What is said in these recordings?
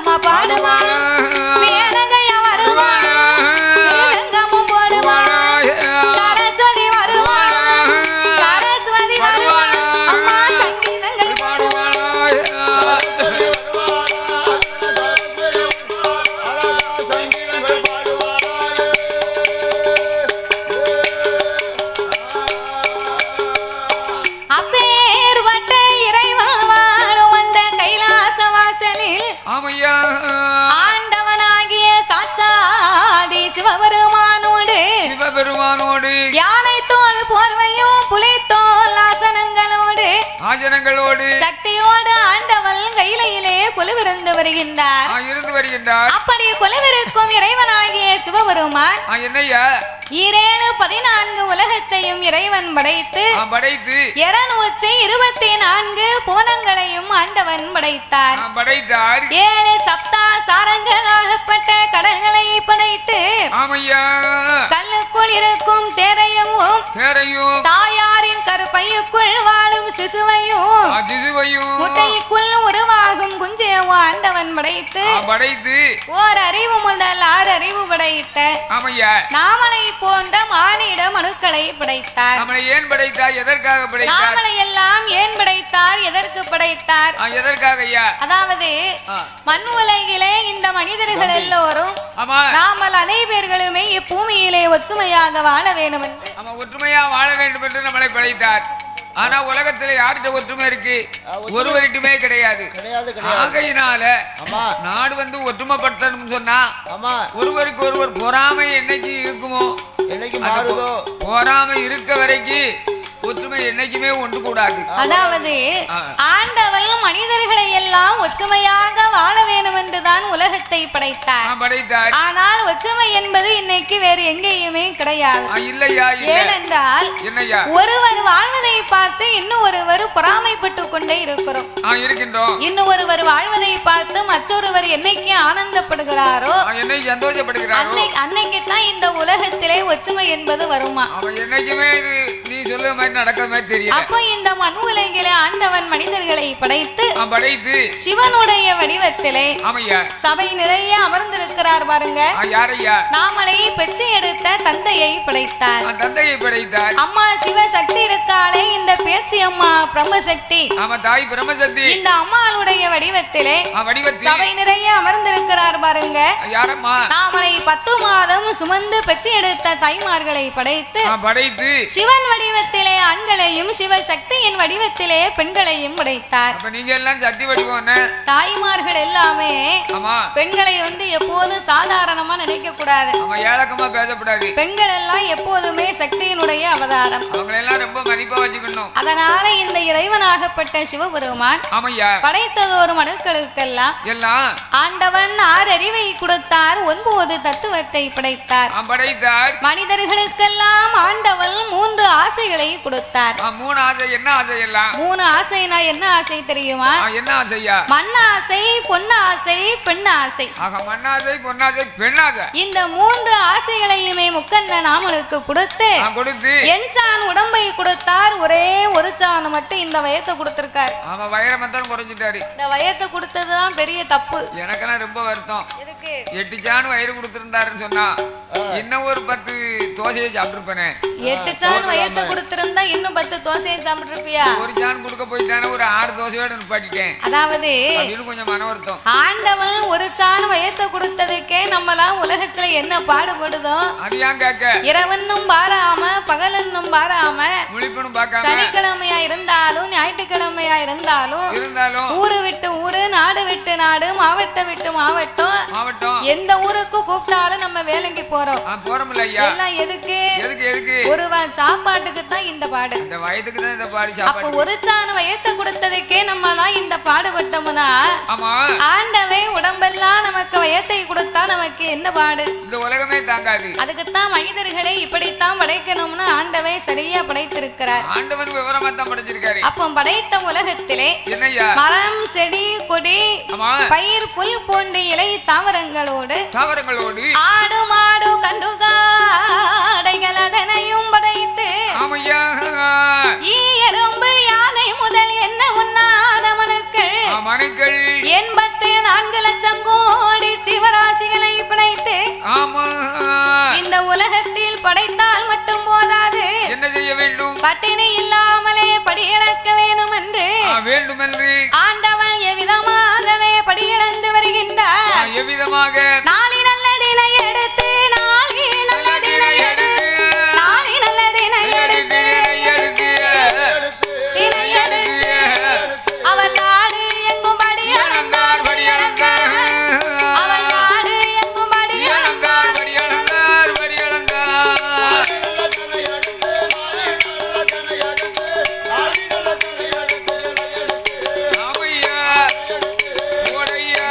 தாளமா பாடுவான் மேலகைய வருவான் மேலங்கமும் போடுவான் சரஸ்வதி வருவான் சரஸ்வதி வருவான் அம்மா சங்கீதங்கள் பாடுவான் அப்பேர்வட்ட இறைவன் வாழும் அந்த கைலாச வாசலில் ஆண்டவனாகிய சாட்சாதி சிவபெருமானோடு யானை தோல் போர்வையும் புலித்தோல் ஆசனங்களோடு சக்தியோடு ஆண்டவன் கையிலே கொலுவிருந்து வருகின்றார். அப்படி கொலுவிருக்கும் இறைவனாகிய சிவபெருமான் 714 உலகத்தையும் இறைவன் படைத்து 224 பூனங்களையும் ஆண்டவன் படைத்தார். 7 சப்தா சாரங்களாகப்பட்ட கடல்களை படைத்து கல்லுக்குள் இருக்கும் தேரையும் தாயாரின் கருப்பையுக்குள் வாழும் சிசுவையும் முட்டைக்குள் உருவாகும் குஞ்சையும் ஆண்டவன் படைத்து ஓர் அறிவு முதல் 6 அறிவு படைத்த நாமலை போன்ற மானிட மனுக்களை படைத்தார். நாமலை எல்லாம் ஏன் படைத்தார், எதற்கு படைத்தார்? அதாவது மண் உலகிலே இந்த மனிதர்கள் எல்லோரும் நாமல் அனைவர்களுமே இப்பூமியிலே ஒற்றுமையாக வாழ வேண்டும் என்று நம்மளை படைத்தார். ஆனா உலகத்துல யார்கிட்ட ஒற்றுமை இருக்கு? ஒருவரிட்டுமே கிடையாது. ஆகையினால நாடு ஒற்றுமைப்படுத்தணும் சொன்னா ஒருவருக்கு ஒருவர் பொறாமை என்னைக்கு இருக்குமோ, பொறாமை இருக்க வரைக்கும் ஒற்றுமை என்னைக்குமே ஒன்று கூடாது. அதாவது ஆண்டவன் மனிதர்களை எல்லாம் ஒற்றுமையாக வாழ வேண்டும் என்றுதான் உலகத்தை படைத்தார். ஆனால் ஒற்றுமை என்பது இன்னைக்கு வேறு எங்கேயுமே கிடையாது. ஏனென்றால் ஒருவர் வாழ்வதை பார்த்து இன்னும் ஒருவர் பொறாமைப்பட்டு கொண்டே இருக்கிறோம். இன்னும் ஒருவர் வாழ்வதை பார்த்து மற்றொருவர் என்னைக்கு ஆனந்தப்படுகிறாரோ அன்னைக்கு தான் இந்த உலகத்திலே ஒற்றுமை என்பது வருமா? அப்போ இந்த மண் உலகிலே ஆண்டவன் மனிதர்களை படைத்து சிவனுடைய வடிவத்திலே சபை நிறைய அமர்ந்திருக்கிறார் பாருங்க. நாமலை பெற்று எடுத்த தந்தையை படைத்தார். அம்மா சிவசக்தி இருக்காளே, இந்த பேச்சு அம்மா பிரம்மசக்தி, இந்த அம்மாளுடைய வடிவத்திலே சபை நிறைய அமர்ந்திருக்கிறார் பாருங்க. நாமலை 10 மாதம் சுமந்து பெற்று எடுத்த தாய்மார்களை படைத்து சிவன் வடிவத்திலே ஆண்களையும் சிவசக்தியின் வடிவத்திலே பெண்களையும் படைத்தார். தாய்மார்கள் எல்லாமே பெண்களை எப்போதும் சாதாரணமா நினைக்க கூடாது. பெண்கள் எல்லாம் எப்போதுமே சக்தியினுடைய அவதாரம். அதனால இந்த இறைவனாகப்பட்ட சிவபெருமான் படைத்ததோரு மனுக்களுக்கெல்லாம் ஆண்டவன் 6 அறிவை கொடுத்தார், 9 தத்துவத்தை படைத்தார். மனிதர்களுக்கெல்லாம் ஆண்டவன் 3 ஆசைகளை கொடுத்தார். 3 ஆசை. என்ன ஆசை எல்லாம்? 3 ஆசைனா என்ன ஆசை தெரியுமா? என்ன ஆசையா? மண்ணாசை, பொன்னாசை, பெண்ணாசை. மண்ணாசை, பொன்னாசை, பெண்ணாசை. இந்த 3 ஆசைகளையுமே முக்கண்ண நாமனுக்கு கொடுத்து என்சான் உடம்பை கொடுத்தார். ஒரே ஒரு சான் மட்டும் இந்த வயத்தை கொடுத்திருக்காரு. இந்த வயத்தை கொடுத்ததுதான் பெரிய தப்பு. எனக்கெல்லாம் ரொம்ப வருத்தம். 8 சான் வயிறு கொடுத்திருந்தாருன்னு சொன்னா இன்னும் ஒரு 10 தோசையை சாப்பிட்டுருப்பேனே. 8 சான் வயத்தை கொடுத்திருந்தா இன்னும் 10 தோசையை சாப்பிட்டுருப்பியா? ஒரு சான் கொடுக்க போயிட்டானே, ஒரு 6 தோசையோட நிப்பாட்டிட்டேன். அதாவது கொஞ்சம் மன வருத்தம். ஆண்டவன் ஒரு சான் வயத்தை கொடுத்ததுக்கே நம்மளாம் உலகத்துல என்ன பாடுபடுதோ அது ஏன் கேட்க? இரவன்னும் பாராம பகலன்னும் பாராம முழிப்பனும் பார்க்காம சனிக்கிழமையா இருந்தாலும் ஞாயிற்றுக்கிழமையா இருந்தாலும் ஊரு விட்டு ஊரு, நாடு விட்டு நாடு, மாவட்டம் விட்டு மாவட்டம் எந்த ஊருக்கு கூப்பிட்டாலும் நம்ம வேலைக்கு போறோம். எல்லாம் எதுக்கு? ஒரு சாப்பாட்டுக்கு தான் இந்த பாடு. அப்ப ஒரு சான வயத்தை கொடுத்ததுக்கே நம்மளாம் இந்த பாடுபட்டோம்னா ஆண்டவே உடம்பெல்லாம் நமக்கு வயத்தை கொடுத்தா நமக்கு என்ன பாடு? இந்த உலகமே தாங்காது. அதுக்குத்தான் மனிதர்களை இப்படித்தான் படைக்கணும்னு ஆண்டவே சரியா படைத்திருக்கிறார். ஆண்டவன் விவரமா தான் படைச்சிருக்காரு. அப்போ படைத்த உலகத்திலே மரம், செடி, கொடி, பயிர், புல் போன்ற இலை தாவரங்களோடு ஆடு, மாடு, கண்டுகாடைகள் அதனையும் படைத்து எறும்பு, யானை முதல் என்ன உண்ணாத மனுக்கள் 84 லட்சம் பட்டினி இல்லாமலே படியிழக்க வேண்டுமென்று ஆண்டவன் எவ்விதமாகவே படியிழந்து வருகின்றார். எவ்விதமாக நாளை நல்ல தினை எடுத்து நாளை நல்ல தினை எடுத்து நாளை நல்ல தினை எடுத்து தினை எடுத்து அவர் நாடு எங்கும் படியளந்தார் படியளந்தார் அவர் நாடு எங்கும் படியளந்தார் படியளந்தார் படியளந்தார் ஆமையா ஓடையா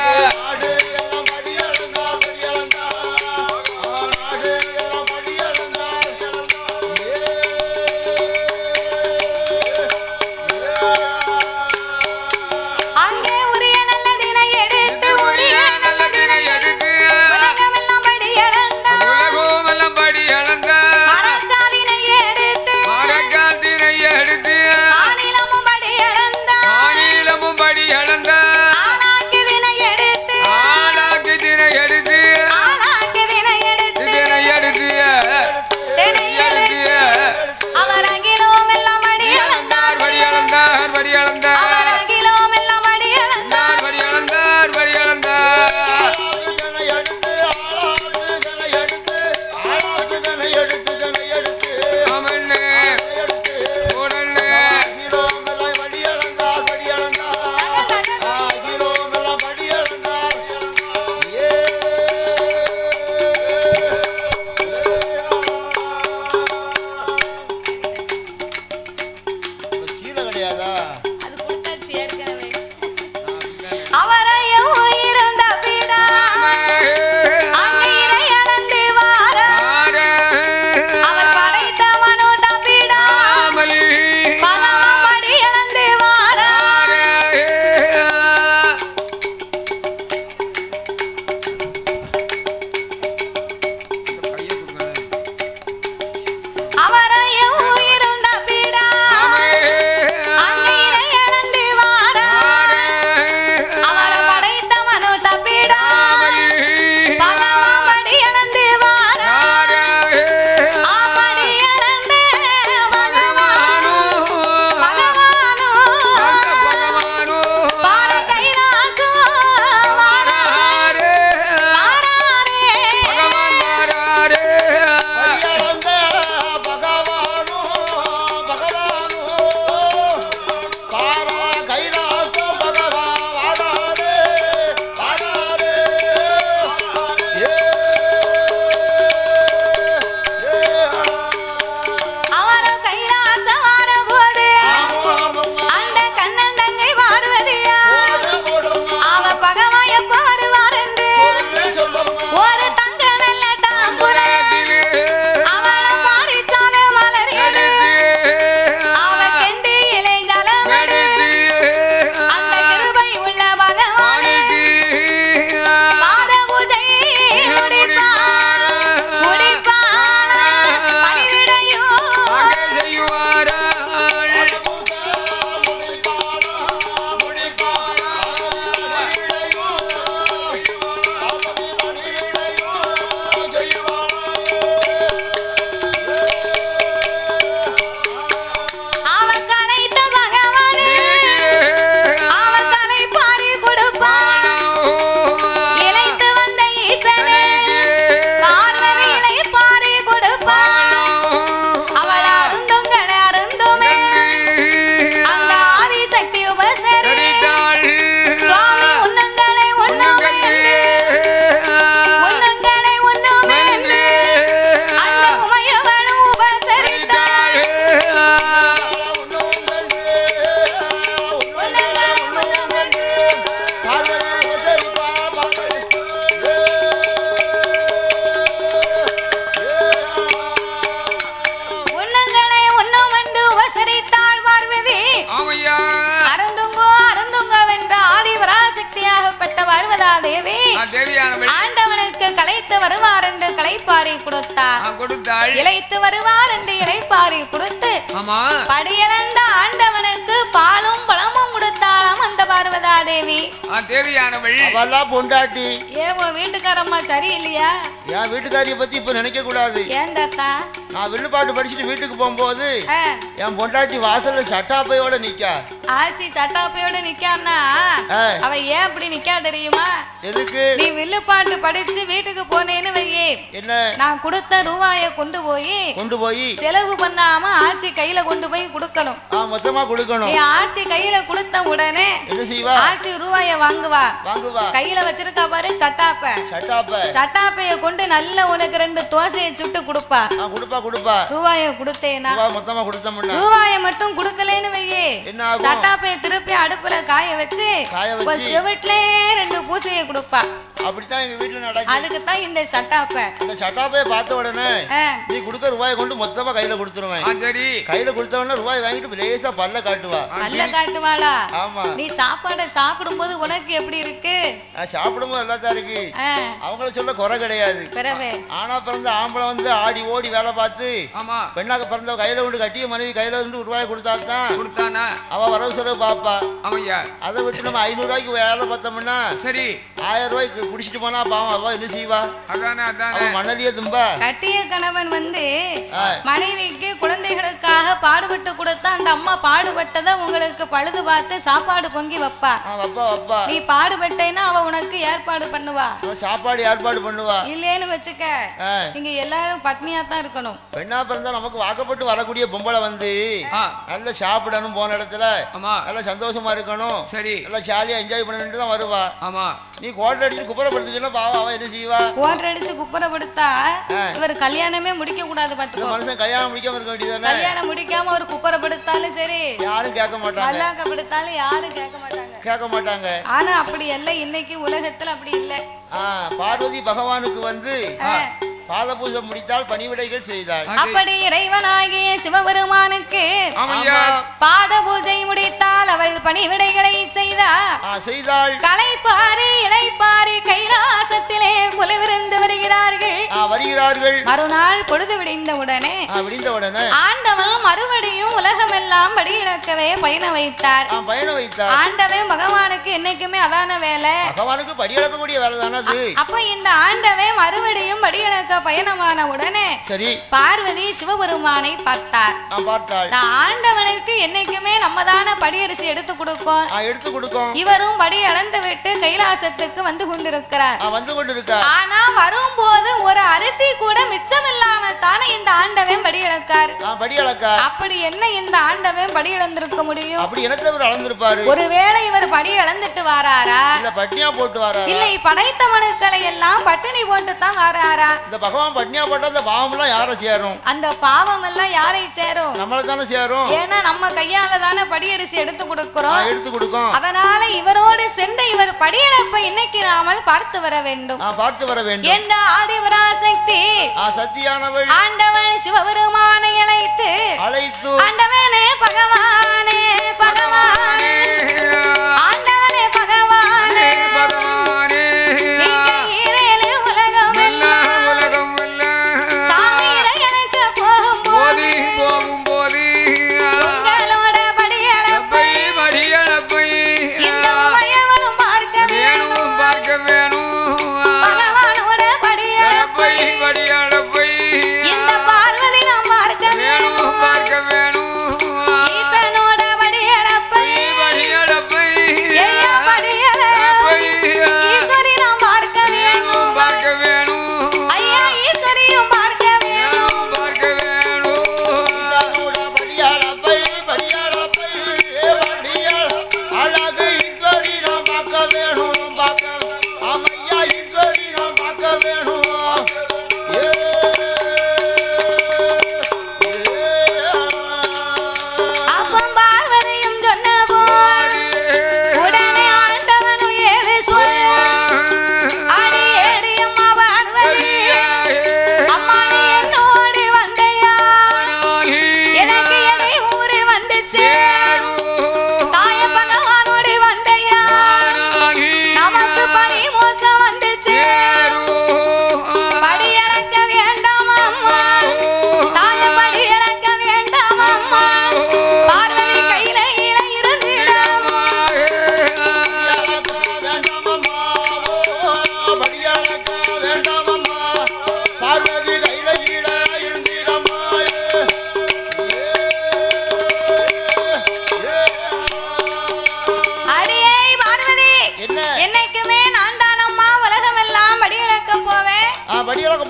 தேவி ஆண்டவனுக்கு களைத்து வருவார் என்று களைப்பாரி கொடுத்தாள். இளைத்து வருவார் என்று இளைப்பாரி கொடுத்து படியிழந்த ஆண்டவனுக்கு பாலும் பழமும் கொடுத்தாளாம் அந்த பார்வதா தேவி. பொண்டாட்டி ஏன் உன் வீட்டுக்காரம்மா சரியில்லையா? என் வீட்டுக்காரிய பத்தி இப்ப நினைக்க கூடாது. ஏன் தாத்தா? நான் வில்லுப்பாட்டு படிச்சுட்டு வீட்டுக்கு போகும்போது என் பொண்டாட்டி வாசல்ல சட்டாப்பையோட நிக்கா. ஆச்சி சட்டாப்பையோட நிக்கான்னா அவ ஏன் அப்படி நிக்கா தெரியுமா? எதுக்கு? நீ வில்லுப்பாட்டு படிச்சு வீட்டுக்கு போனேன்னு வையே, என்ன நான் கொடுத்த ரூபாய கொண்டு போய் செலவு பண்ணாம ஆச்சி கையில கொண்டு போய் கொடுக்கணும். மொத்தமா கொடுக்கணும். நீ ஆச்சி கையில கொடுத்த உடனே என்ன செய்வா? ஆச்சி ரூபாய வாங்குவா. கையில வச்சிருக்கா பாரு சட்டாப்பைய கொண்டு நல்ல உனக்கு 2 தோசையை சுட்டு கொடுப்பா. ரூபாய கொடுத்தேனா மொத்தமா கொடுத்தோம்னா ரூபாய மட்டும் கொடுக்கலன்னு வையே, சட்டாப்பைய திருப்பி அடுப்புல காய வச்சு செவட்லே 2 பூசையை கொடுப்பா. அப்படித்தான் எங்க வீட்டுல நடக்கும். அதுக்கு தான் இந்த சட்டாப்பை. இந்த சட்டாப்பைய பார்த்த உடனே நீ கொடுக்க ரூபாயை கொண்டு மொத்தமா கையில கொடுத்துருவேன். கையில கொடுத்த உடனே ரூபாய் வாங்கிட்டு லேசா பல்ல காட்டுவாளா? ஆமா. நீ சாப்பாடை சாப்பிடும்போது உனக்கு எப்படி இருக்கு? சாப்பிடும்போது நல்லா தான் இருக்கு. அவங்கள சொல்ல குறை கிடையாது. ஆனா பிறந்த ஆம்பளை வந்து ஆடி ஓடி வேலை பார்த்து பெண்ணாக பிறந்த கையில கொண்டு கட்டிய மனைவி கையில இருந்து ரூபாய் கொடுத்தாதான் அவ வரவு செலவு பாப்பா. அதை விட்டு நம்ம 500 ரூபாய்க்கு வேலை பார்த்தோம்னா சரி 1000 ரூபாய்க்கு குடிச்சிட்டு போனா பாவம் அவ என்ன செய்வா? மணலிய தும்பா. கட்டிய கணவன் வந்து மனைவிக்கு குழந்தைகளுக்காக பாடுபட்டு கொடுத்தா அந்த அம்மா பாடுபட்டதை உங்களுக்கு பழுது பார்த்து சாப்பாடு பொங்கி வைப்பா. நீ பாடுபட்டேன்னா அவ உனக்கு ஏற்பாடு பண்ணுவா. சாப்பாடு ஏற்பாடு பண்ணுவா. இல்லேன்னு வச்சுக்க நீங்க எல்லாரும் பட்னியா தான் இருக்கணும். பெண்ணா பிறந்தா நமக்கு வாக்கப்பட்டு வரக்கூடிய பொம்பளை வந்து நல்லா சாப்பிடணும், போன இடத்துல நல்லா சந்தோஷமா இருக்கணும், சரி நல்லா ஜாலியா என்ஜாய் பண்ணணும்னு தான் வருவா. நீ கோட்டை அடிச்சு குப்புறப்படுத்துச்சுன்னா பாவம் அவ என்ன செய்வா? கோட்டை அடிச்சு குப்புறப்படுத்தா இவர் கல்யாணமே முடிக்க கூடாது. பாத்துக்கோ, மனுஷன் கல்யாணம் முடிக்காம இருக்க வேண்டியதானே? கல்யாணம் முடிக்காம ஒரு குப்புறப்படுத்தாலும் சரி யாரும் கேட்க மாட்டாங்க. அல்லாக்கப்படுத்தாலும் யாரும் கேட்க மாட்டாங்க. ஆனா அப்படி இல்ல, இன்னைக்கு உலகத்துல அப்படி இல்ல. பார்வதி பகவானுக்கு வந்து பாத பூஜை முடித்தால் பணிவிடைகள் செய்தாள். அப்படி இறைவனாகிய சிவபெருமானுக்கு பாத பூஜை முடித்தால் அவள் பணிவிடைகளை செய்தாள். களைப்பாரி இளைப்பாரி கைலாசத்திலே குலவிருந்து வருகிறார்கள். மறுநாள் பொழுது விடிந்த உடனே ஆண்டவன் மறுபடியும் உலகமெல்லாம் படியிழக்கவே பயண வைத்தார். ஆண்டவன் பகவானுக்கு என்னைக்குமே அதான வேலை. பகவானுக்கு படியிழக்கக்கூடிய வேலை தானே. அப்ப இந்த ஆண்டவன் மறுபடியும் படியிழக்க பயணமான உடனே சரி பார்வதி சிவபெருமானை பார்த்தாள். ஆண்டவனுக்கு என்னைக்குமே நம்ம தான படியரிசி எடுத்து கொடுக்கும். இவரும் படி அளந்து விட்டு கைலாசத்துக்கு வந்து கொண்டிருக்கிறார். ஆனா வரும்போது ஒரு அரிசி கூட மிச்சம் இல்லாம தானே இந்த ஆண்டவன் படி இழக்கார். அப்படி என்ன இந்த ஆண்டவன் படி இழந்திருக்க முடியும்? ஒருவேளை இவர் படி இழந்துட்டு வாராரா, இல்லை படைத்த மனுக்களை எல்லாம் பட்டினி போட்டு தான் வாராரா? பகவான் பட்னியா போட்டா அந்த பாவம் எல்லாம் யாரை சேரும்? அந்த பாவம் எல்லாம் யாரை சேரும்? நம்மள தானே சேரும். ஏன்னா நம்ம கையால தானே படியரிசி எடுத்து கொடுக்கிறோம். அதனால இவரோடு சென்று இவர் படியளப்பை இன்னைக்கு நாமல் பார்த்து வர வேண்டும். என்ற ஆதிபராசக்தி சத்தியானவள் ஆண்டவன் சிவபெருமானை அழைத்து ஆண்டவனே பகவானே பகவானே ஆண்டவனே பகவானே படியளப்பை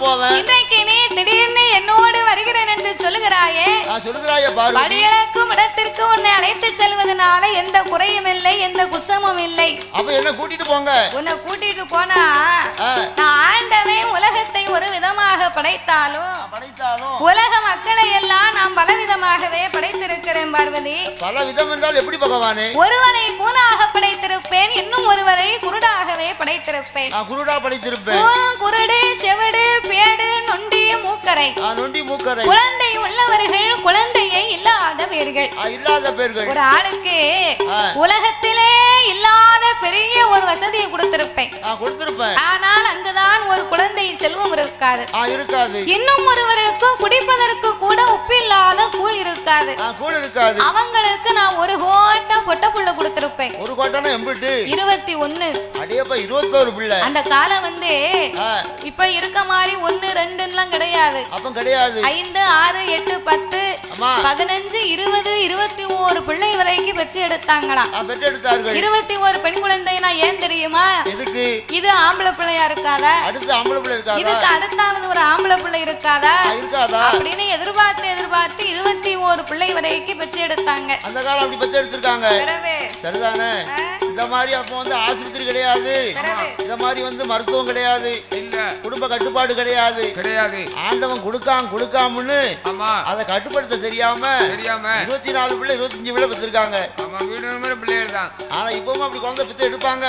தான் போவேன். இன்றைக்கு நீ திடீர்னு என்னோடு வருகிறேன் என்று சொல்லுகிறாயே. சொல்லுகிறாயே பார்வதி. படியளக்கும் இடத்திற்கு உன்னை அழைத்து செல்வதனால எந்த குறையும் இல்லை, எந்த குற்றமும் இல்லை. அப்ப என்ன கூட்டிட்டு போங்க. உன்னை கூட்டிட்டு போனா நான் ஆண்டவன் உலகத்தை ஒரு விதமாக படைத்தாலும் உலக மக்களை எல்லாம் நாம் பலவிதமாகவே படைத்திருக்கிறேன் பார்வதி. பல விதம் என்றால் எப்படி பகவானே? ஒருவரை கூனாக படைத்திருப்பேன், இன்னும் ஒருவரை குருடாகவே படைத்திருப்பேன். குருடா படைத்திருப்பேன். குருடு, செவிடு, பேடு, நொண்டி, மூக்கரை. நொண்டி, மூக்கரை. குழந்தை உள்ளவர்கள், குழந்தையை இல்லாத பேர்கள். ஒரு ஆளுக்கு உலகத்திலே இல்லாத பெரிய ஒரு வசதியை கொடுத்திருப்பேன். ஆனால் அங்குதான் ஒரு குழந்தை செல்வம் இருக்காது. இன்னும் ஒருவருக்கு குடிப்பதற்கு கூட உப்பில்லாத கூழ் இருக்காது. அவங்களுக்கு நான் ஒரு கோட்டை பொட்ட புள்ள கொடுத்திருப்பேன். ஒரு கோட்டனா எம்பிட்டு? 21. அடேப்பா 21 பிள்ளை. அந்த காலம் வந்து இப்ப இருக்க மாதிரி 1 2 எல்லாம் கிடையாது. அப்ப கிடையாது. 5 6 8 10 15 20 21 பிள்ளை வரைக்கும் பெற்று எடுத்தாங்களாம். பெற்று எடுத்தார்கள். 21 பெண் குழந்தைனா ஏன் தெரியுமா? எதுக்கு? இது ஆம்பளை பிள்ளையா இருக்காதா? அடுத்து ஆம்பளை பிள்ளை இருக்காதா? இதுக்கு அடுத்தானது ஒரு ஆம்பளை பிள்ளை இருக்காதா? இருக்காதா? அப்படின்னு எதிர்பார்த்து 21 பிள்ளை வரைக்கும் பெற்று எடுத்தாங்க. அந்த காலம் அப்படி பெற்று எடுத்திருக்காங்க. சரிதானே? இந்த மாதிரி அப்ப வந்து ஆஸ்பத்திரி கிடையாது, இந்த மாதிரி வந்து மருத்துவம் கிடையாது, குடும்ப கட்டுப்பாடு கிடையாது. ஆண்டவன் கொடுக்காமன்னு அதை கட்டுப்படுத்த தெரியாம 24 பிள்ளை 25 பிள்ளை பெற்றிருக்காங்க. ஆனா இப்பவும் அப்படி குழந்தை பெற்று எடுப்பாங்க.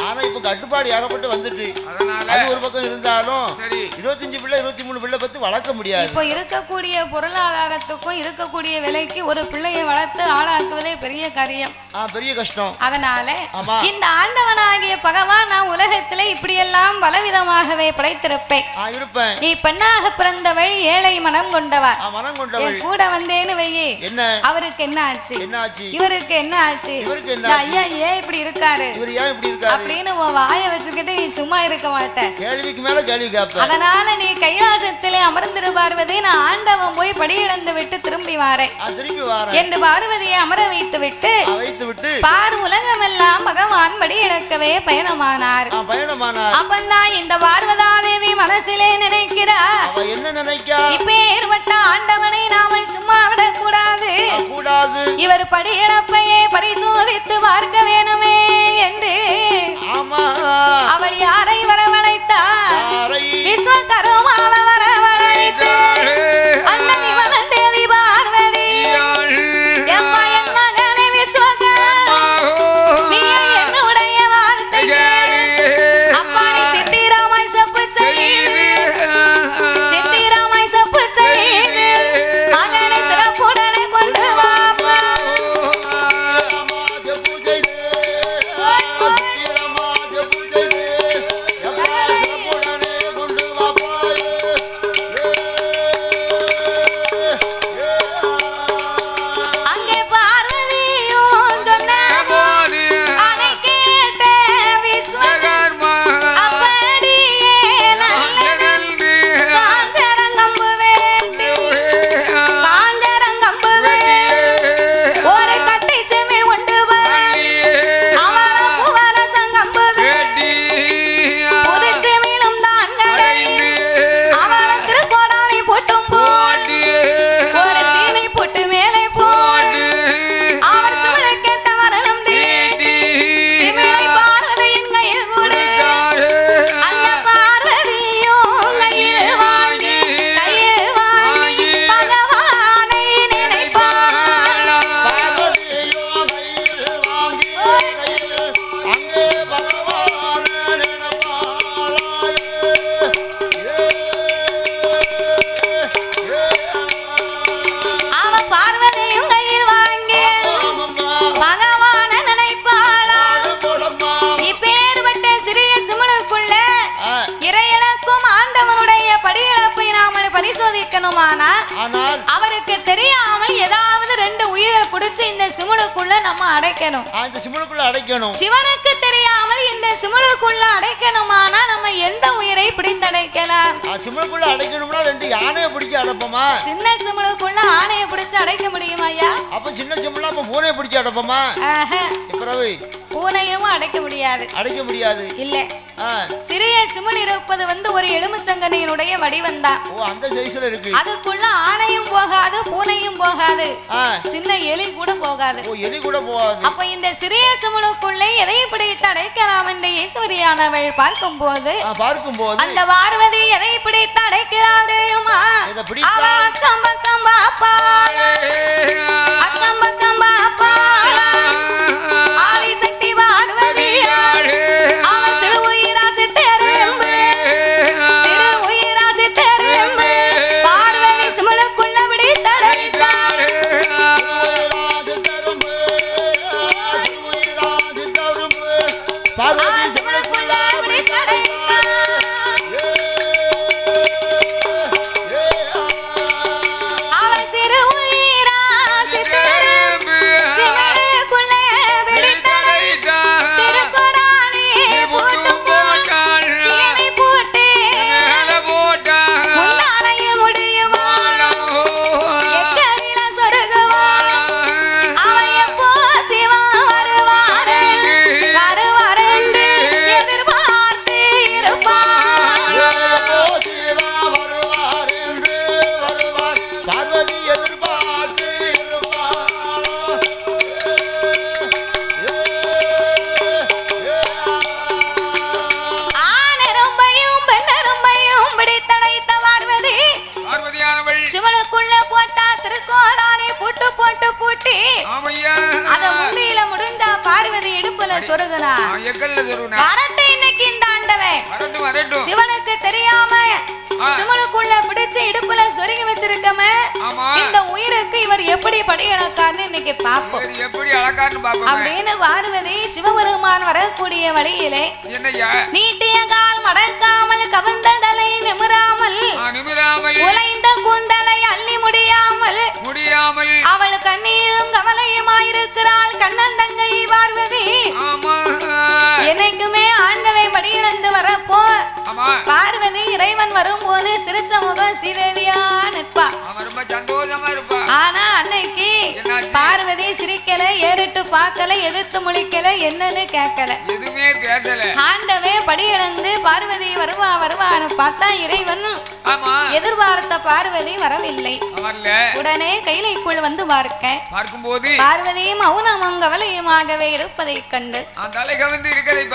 ஆனா இப்ப கட்டுப்பாடு ஏகப்பட்டு வந்துட்டு அது ஒரு பக்கம் இருந்தாலும் 25 பிள்ளை 23 பிள்ளை பெற்று வளர்க்க முடியாது. இப்போ இருக்கக்கூடிய பொருளாதாரத்துக்கும் இருக்கக்கூடிய விலைக்கு ஒரு பிள்ளையை வளர்த்து ஆளாக்குவதே பெரிய காரியம், பெரிய கஷ்டம். அதனால இந்த ஆண்டவனாகிய பகவான் நான் உலகத்திலே இப்படியெல்லாம் பலவிதமாகவே படைத்திருப்பேன். நீ பெண்ணாக பிறந்தவள், ஏழை மனம் கொண்டவள். கூட வந்தேன்னு வையே, அவருக்கு என்ன ஆச்சு, இவருக்கு என்ன ஆச்சு, ஐயா ஏன் இப்படி இருக்காரு அப்படின்னு வாய வச்சுக்கிட்டு நீ சும்மா இருக்க மாட்டேன். கேள்விக்கு மேல கேள்வி கேட்ப. அதனால நீ கைலாசத்திலே அமர்ந்திரு பார்வதி, நான் ஆண்டவன் போய் படியிழந்து விட்டு திரும்பி வாரேன் என்று பார்வதியை அமர வைத்து விட்டு பார் உலகம் எல்லாம் பகவான் படி இழக்கவே பயணமானார். அப்பந்தான் இந்த பார்வதாதேவி மனசிலே நினைக்கிறார், என்ன நினைக்கா, இப்பேற்பட்ட ஆண்டவனை நாமல் சும்மா விடக்கூடாது, இவர் படி இழப்பையே பரிசோதித்து பார்க்க வேணுமே என்று அவள் யாரை வரவழைத்தார்? விஸ்வகர்மாவ வரவழைத்தார். அந்த விமலன் தேவி பார்வதி, எப்பா என் மகனே விஸ்வகர்மா, நீ என்னுடைய வார்த்தை அப்பா, நீ சித்திரமாய் சப்பு செய்து மகனை சிறப்புடனே கொண்டு வாப்பா. அவருக்கு தெரியாமல் ஏதாவது 2 உயிரை பிடிச்சு இந்த சிமுளுக்குள்ள நம்ம அடைக்கணும். சிவனுக்கு தெரியாமல் இந்த சிமுளுக்குள்ள அடைக்கணுமானா நம்ம எந்த உயிரை பிடித்தடைக்கலாம்? சிமுளுக்குள்ள அடைக்கணும்னா 2 யானையை பிடிச்சு அடைப்போமா? சின்ன சிமுளுக்குள்ள ஆணையை பிடிச்சு அடைக்க முடியுமா ஐயா? அப்ப சின்ன சிமுளா அப்ப பூனையை பிடிச்சு அடைப்போமா? பூனையும் அடைக்க முடியாது. அடைக்க முடியாது இல்ல. சிறிய சிமிழ் இருப்பது ஒரு எலுமிச்சங்கனியினுடைய வடிவந்தான். அந்த சைஸ்ல இருக்கு. அதுக்குள்ள ஆனையும் போகாது பூனையும் போகாது, சின்ன எலி கூட போகாது. எலி கூட போகாது. அப்ப இந்த சிறிய சிமிழுக்குள்ளே எதை பிடித்து அடைக்கலாம் என்று ஈஸ்வரியானவள் பார்க்கும்போது அந்த பார்வதி எதை பிடித்து அடைக்கிறாள் தெரியுமா? அவ அக்கம் பக்கம் பாப்பாள், அக்கம் பக்கம் பாப்பாள். ஆதி சக்தி பார்வதி அவ சிறு உயிராசி தெரும்பு, சிறு உயிராசி தெரும்பு பார்வதி சிமிழுக்குள்ள பிடித்து அடைத்தாள். பார்வதி சிமிழுக்குள்ள பிடித்து அடைத்தாள். அவ சிறு உயிராசி தெரும்பு சிமிழுக்குள்ளே பிடித்து அடைத்தாள். திருக்குறானே போட்டு போட்டாள், சீனி போட்டு முன்னாலையில் முடியுமா, எக்கடில சொருகுவாள். அவ எப்போ சிவா வருவாரென்று எதிர்பார்த்து இருப்பாள். பார்வதி எதிர்பார்த்து ஆனெரும்பையும் பெண்ணெரும்பையும் பிடித்தடைத்த பார்வதி சிவனுக்குள்ள போட்டா திருக்கோளானை பூட்டு போட்டு பூட்டி அத முந்தியில முடிஞ்சா பார்வதி இடுப்புல சொருகுனா. வரட்டு இன்னைக்கு இந்த ஆண்டவன் சிவனுக்கு தெரியாம சிவனுக்குள்ள பிடிச்சு இடுப்புல சொருகி வச்சிருக்கமே இந்த உயிருக்கு இவர் எப்படி படியளக்கான்னு இன்னைக்கு பாப்போம். அப்படின்னு பார்வதி சிவபெருமான் வரக்கூடிய வழியிலே நீட்டிய கால் மடக்காமல் கவர்ந்த தலை நிமிராமல் உலைந்த கூந்தலை அள்ளி முடியாமல் அவள் கண்ணீரும் கவலையுமாயிருக்கிறாள் கண்ணந்தங்கை பார்வதி. என்னைக்குமே ஆண்டவை படியிழந்து வரப்போ பார்வதி இறைவன் வரும்போது சிரிச்ச முகம் ஸ்ரீதேவியா நிற்பா. ஆனா அன்னைக்கு பார்வதி சிரிக்கல, ஏறிட்டு பார்க்கல, எதிர்த்து முழிக்கல, என்னன்னு கேட்கல. ஆண்டவே படியிழந்து பார்வதி வருவா வருவான்னு பார்த்தா இறைவன் எதிர்பார்த்த பார்வதி வரவில்லை. உடனே கைலைக்குள் வந்து பார்க்கும்போது பார்வதி மௌனமும் கவலையுமாகவே இருப்பதை கண்டு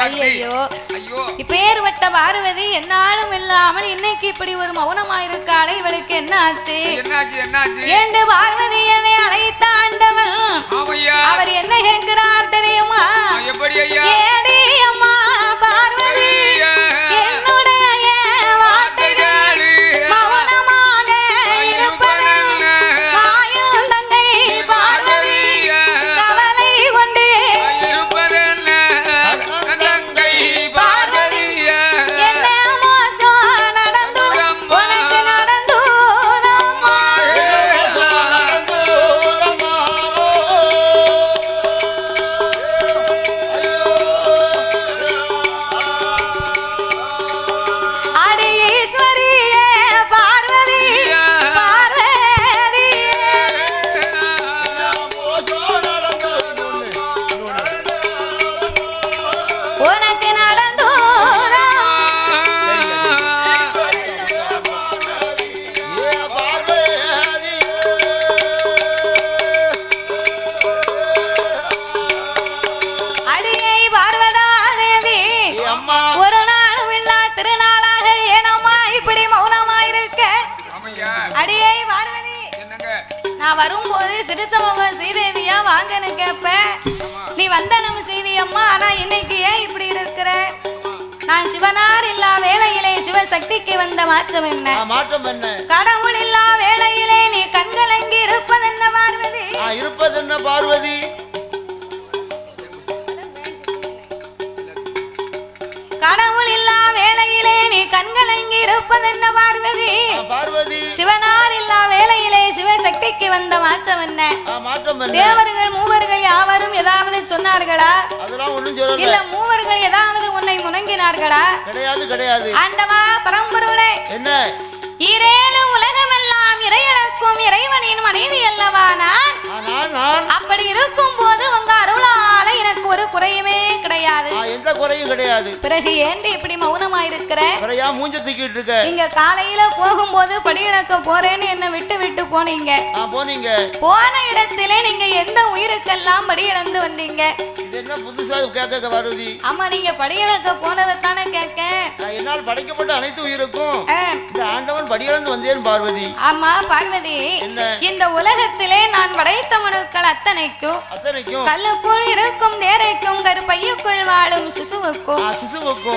ஐயோ இப்பேற்பட்ட பார்வதி என்னாலும் இல்லாமல் இன்னைக்கு இப்படி ஒரு மௌனமாயிருக்காளே, இவளுக்கு என்ன ஆச்சு என்று பார்வதியவே அழைத்த ஆண்டவன் அவர் என்ன கேட்கிறார் தெரியுமா? ஏடி அம்மா பார்வதி என்னுடைய வார்த்தைகள் மௌனமாக இருப்பதன் வாயும் தங்கை பார்வதி கவலை கொண்டு பார்வதி என்ன மோசம் நடந்தும் உனக்கு நடந்தூரம்மா. அடி ஈஸ்வரியே பார்வதி பார்வதி உனக்கு நடந்தூரம்மா. அடியை பார்வதா தேவி ஒரு நாளும் இல்லா திருநாளாக ஏனம்மா இப்படி மௌனமாயிருக்க? அடியை பார்வதி நான் வரும்போது சிரிச்ச முகம் ஸ்ரீதேவியா வாங்கன்னு கேப்ப, நீ வந்தனம் செய்வியம்மா. ஆனா இன்னைக்கு ஏன் இப்படி இருக்கிற? நான் சிவனார் இல்லா வேளையிலே சிவசக்திக்கு வந்த மாற்றம் என்ன? கடவுள் இல்லா வேளையிலே நீ கண்கலங்கி இருப்பதென்ன பார்வதி? இருப்பதென்ன பார்வதி? கடவுள் இல்லா வேளையிலே நீ கண்கலங்கி இருப்பதென்ன பார்வதி? சிவனார் இல்லா வேளையிலே சிவசக்திக்கு வந்த மாற்றம் என்ன? தேவர்கள் மூவர்கள் யாவரும் ஏதாவது சொன்னார்களா? இல்ல மூவர்கள் ஏதாவது உன்னை முணங்கினார்களா? ஆண்டவா பரம்பொருளே, ஈரேழு உலகமெல்லாம் இறையளக்கும் இறைவனின் மனைவி அல்லவா நான்? அப்படி இருக்கும் போது உங்க அருளால எனக்கு ஒரு குறையுமே கிடையாது. எந்த குறையும் கிடையாது. பிறகு ஏண்டி இப்படி மௌனமா இருக்கிற? குறையா மூஞ்ச தூக்கிட்டு இருக்க? நீங்க காலையில போகும்போது படியிறக்க போறேன்னு என்ன விட்டு விட்டு போனீங்க. போனீங்க. போன இடத்திலே நீங்க எந்த உயிருக்கெல்லாம் படி இழந்து வந்தீங்க? இது என்ன புதுசா கேட்க பார்வதி? ஆமா, நீங்க படியிறக்க போனதை தானே கேட்க. என்னால் படைக்கப்பட்ட அனைத்து உயிருக்கும் இந்த ஆண்டவன் படி இழந்து வந்தேன் பார்வதி. ஆமா பார்வதி, இந்த உலகத்திலே நான் படைத்தவனுக்கள் அத்தனைக்கும் கல்லுக்குள் இருக்கும் தேரைக்கும் கருப்பையுக்குள் வாழும் சிசுவுக்கும்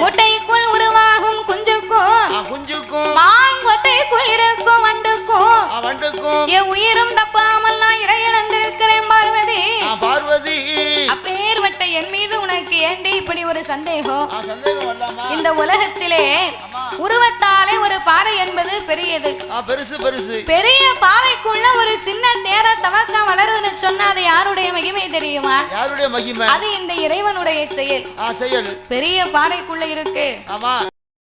முட்டைக்குள் உருவாகும் குஞ்சுக்கும் மாங்கொட்டைக்குள் இருக்கும் வண்டுக்கும் என் உயிரும் தப்பாமல் நான் இறையிழந்திருக்கிறேன் பார்வதி. அப்பேற்பட்ட என் மீது உனக்கு ஏண்டி இப்படி ஒரு சந்தேகம்? இந்த உலகத்திலே உருவத்தாலே ஒரு பாறை என்பது பெரியது. பெரிய பாறைக்குள்ள ஒரு சின்ன தேர தவக்க வளருதுன்னு சொன்னா அது யாருடைய மகிமை தெரியுமா? அது இந்த இறைவனுடைய செயல். பெரிய பாறைக்குள்ள இருக்கு,